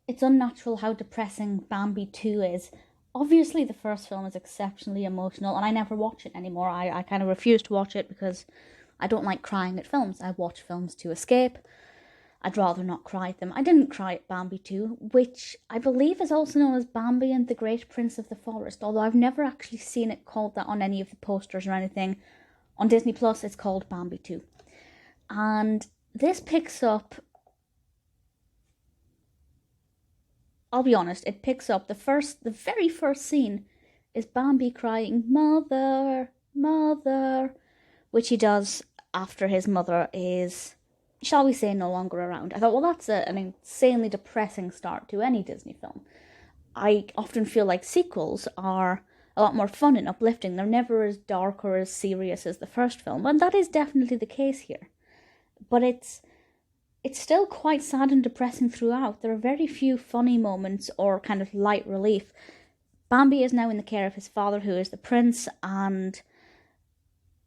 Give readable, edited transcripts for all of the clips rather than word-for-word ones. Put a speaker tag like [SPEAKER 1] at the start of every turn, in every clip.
[SPEAKER 1] it's unnatural how depressing Bambi 2 is. Obviously, the first film is exceptionally emotional, and I never watch it anymore. I kind of refuse to watch it because I don't like crying at films. I watch films to escape. I'd rather not cry at them. I didn't cry at Bambi 2, which I believe is also known as Bambi and the Great Prince of the Forest, although I've never actually seen it called that on any of the posters or anything. On Disney Plus, it's called Bambi 2. And this picks up, I'll be honest, it picks up the very first scene is Bambi crying, "Mother, mother," which he does after his mother is, shall we say, no longer around. I thought, well, that's an insanely depressing start to any Disney film. I often feel like sequels are a lot more fun and uplifting. They're never as dark or as serious as the first film, and that is definitely the case here. But it's still quite sad and depressing throughout. There are very few funny moments or kind of light relief. Bambi is now in the care of his father, who is the prince, and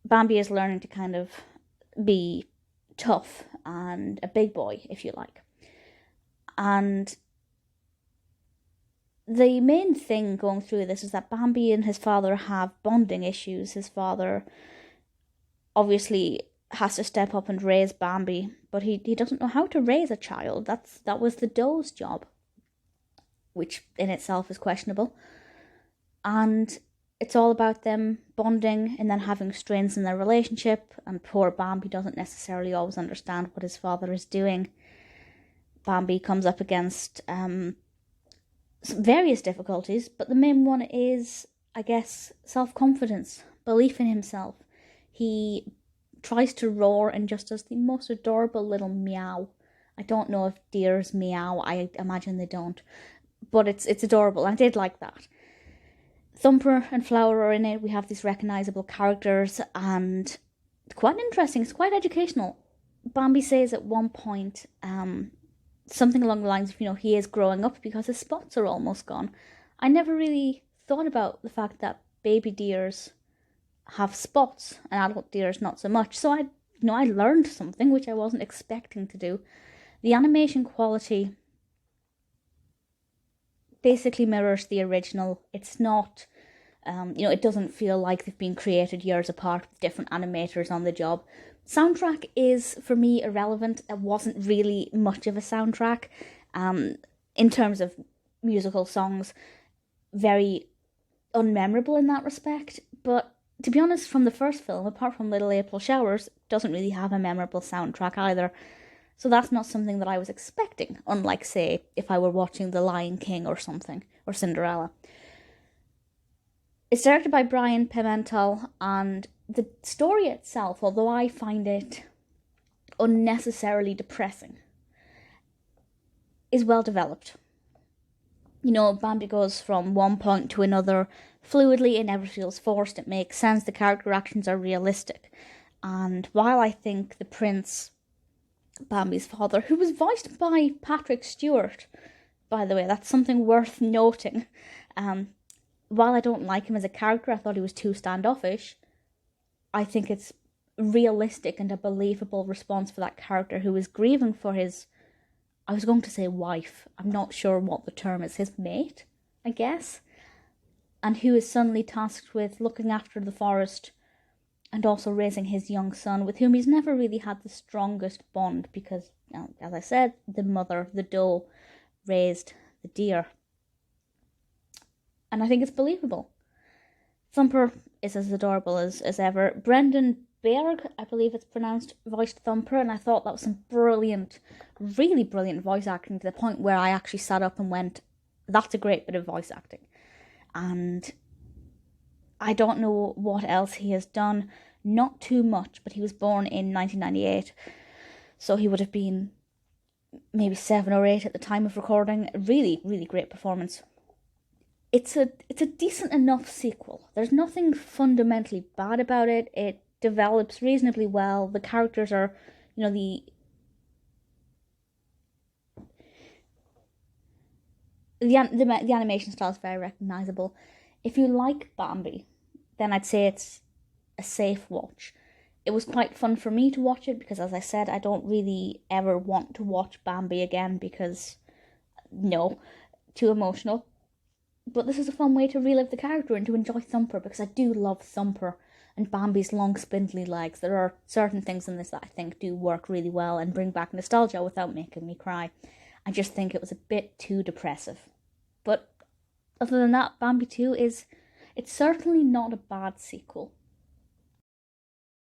[SPEAKER 1] Bambi is learning to kind of be tough and a big boy, if you like. And the main thing going through this is that Bambi and his father have bonding issues. His father obviously has to step up and raise Bambi, but he doesn't know how to raise a child. That was the doe's job, which in itself is questionable. And it's all about them bonding and then having strains in their relationship, and poor Bambi doesn't necessarily always understand what his father is doing. Bambi comes up against various difficulties, but the main one is, I guess, self-confidence, belief in himself. He tries to roar and just does the most adorable little meow. I don't know if deers meow, I imagine they don't, but it's adorable. I did like that. Thumper and Flower are in it. We have these recognisable characters, and it's quite interesting. It's quite educational. Bambi says at one point, something along the lines of, he is growing up because his spots are almost gone. I never really thought about the fact that baby deers have spots and adult deers not so much. So I learned something which I wasn't expecting to do. The animation quality basically mirrors the original. It's not, it doesn't feel like they've been created years apart with different animators on the job. Soundtrack is, for me, irrelevant. It wasn't really much of a soundtrack. In terms of musical songs, very unmemorable in that respect. But to be honest, from the first film, apart from Little April Showers, doesn't really have a memorable soundtrack either. So that's not something that I was expecting, unlike, say, if I were watching The Lion King or something, or Cinderella. It's directed by Brian Pimental, and the story itself, although I find it unnecessarily depressing, is well developed. Bambi goes from one point to another fluidly. It never feels forced. It makes sense. The character actions are realistic. And while I think the prince, Bambi's father, who was voiced by Patrick Stewart, by the way, that's something worth noting. While I don't like him as a character, I thought he was too standoffish. I think it's realistic and a believable response for that character who is grieving for his, I was going to say wife, I'm not sure what the term is, his mate, I guess, and who is suddenly tasked with looking after the forest and also raising his young son, with whom he's never really had the strongest bond because, as I said, the mother, the doe, raised the deer. And I think it's believable. Thumper is as adorable as ever. Brendon Baerg, I believe it's pronounced, voiced Thumper, and I thought that was some brilliant, really brilliant voice acting, to the point where I actually sat up and went, that's a great bit of voice acting. And I don't know what else he has done. Not too much, but he was born in 1998, so he would have been maybe 7 or 8 at the time of recording. Really, really great performance. It's a decent enough sequel. There's nothing fundamentally bad about it. It develops reasonably well. The characters are, the animation style is very recognizable. If you like Bambi, then I'd say it's a safe watch. It was quite fun for me to watch it because, as I said, I don't really ever want to watch Bambi again because No, too emotional. But this is a fun way to relive the character and to enjoy Thumper, because I do love Thumper and Bambi's long spindly legs. There are certain things in this that I think do work really well and bring back nostalgia without making me cry. I just think it was a bit too depressive. But other than that, Bambi 2 it's certainly not a bad sequel.